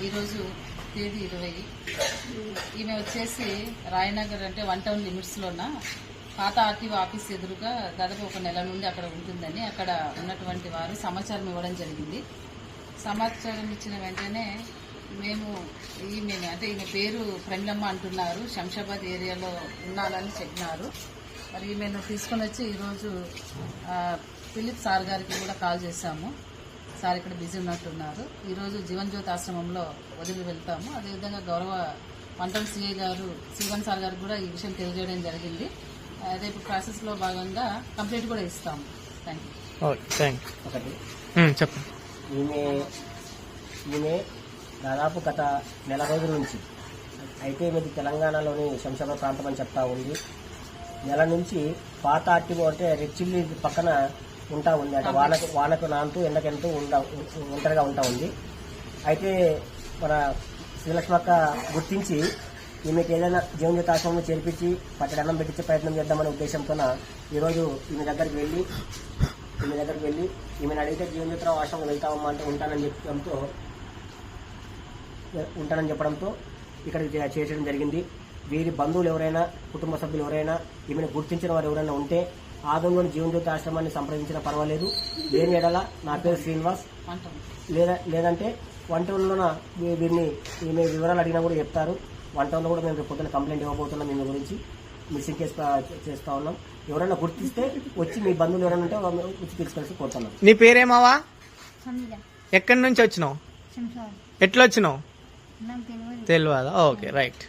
ఈరోజు తేదీ 20. ఈమె వచ్చేసి రాయనగర్ అంటే 1 టౌన్ లిమిట్స్లోన పాత ఆర్టీఓ ఆఫీస్ ఎదురుగా దాదాపు 1 నెల నుండి అక్కడ ఉంటుందని అక్కడ ఉన్నటువంటి వారు సమాచారం ఇవ్వడం జరిగింది. సమాచారం ఇచ్చిన వెంటనే మేము ఈమె పేరు ప్రమిళమ్మ అంటున్నారు, శంషాబాద్ ఏరియాలో ఉన్నారని చెప్పినారు. మరి ఈమెను తీసుకొని వచ్చి ఈరోజు ఫిలిప్ సార్ గారికి కూడా కాల్ చేశాము. సార్ ఇక్కడ బిజీ ఉన్నట్టున్నారు. ఈరోజు జీవన్ జ్యోతి ఆశ్రమంలో వదిలి వెళ్తాము. అదేవిధంగా గౌరవ మంటల్ సిఐ గారు శ్రీవన్ సార్ గారికి కూడా ఈ విషయం తెలియజేయడం జరిగింది. రేపు ప్రాసెస్లో భాగంగా కంప్లీట్ కూడా ఇస్తాము. Thank you. చెప్పండి. ఈమె దాదాపు గత నెల రోజుల నుంచి అయితే మీది తెలంగాణలోని శంషాబాద్ ప్రాంతం అని చెప్తా ఉంది. నెల నుంచి పాత ఆర్టీఓ అంటే రెడ్ చిల్లీ పక్కన ఉంటా ఉంది. అంటే వానకు నాంతూ ఎండకెంతూ ఒంటరిగా ఉంటా ఉంది. అయితే మన శ్రీలక్ష్మక్క గుర్తించి ఈమెకి ఏదైనా జీవనజ్యోతి ఆశ్రమంలో చేర్పించి పట్టడన్నం పెట్టించే ప్రయత్నం చేద్దామనే ఉద్దేశంతో ఈరోజు ఈమె దగ్గరికి వెళ్ళి ఈమెను అడిగితే జీవనజ్యోతి ఆశ్రమం వెళ్తామమ్మా అంటే ఉంటానని చెప్పడంతో ఇక్కడికి చేర్చడం జరిగింది. వీరి బంధువులు ఎవరైనా కుటుంబ సభ్యులు ఎవరైనా ఈమెను గుర్తించిన వారు ఎవరైనా ఉంటే ఆదంలోని జీవనజ్యోతి ఆశ్రమాన్ని సంప్రదించినా పర్వాలేదు. లేని ఎడల నా పేరు శ్రీనివాస్ లేదంటే 1 టౌన్లోన ఈమె వివరాలు అడిగినా కూడా చెప్తారు. 1 టౌన్లో కూడా మేము పొద్దున్న కంప్లైంట్ ఇవ్వబోతున్నాం. ఈమె గురించి మిస్సింగ్ కేసు చేస్తా ఉన్నాం. ఎవరైనా గుర్తిస్తే వచ్చి మీ బంధువులు ఎవరైనా ఉంటే వచ్చి తీసుకెళ్ళి కోరుతున్నాం. నీ పేరేమావా? ఎక్కడి నుంచి వచ్చినావు? ఎట్లా వచ్చినావు? తెలియదా? Okay, right.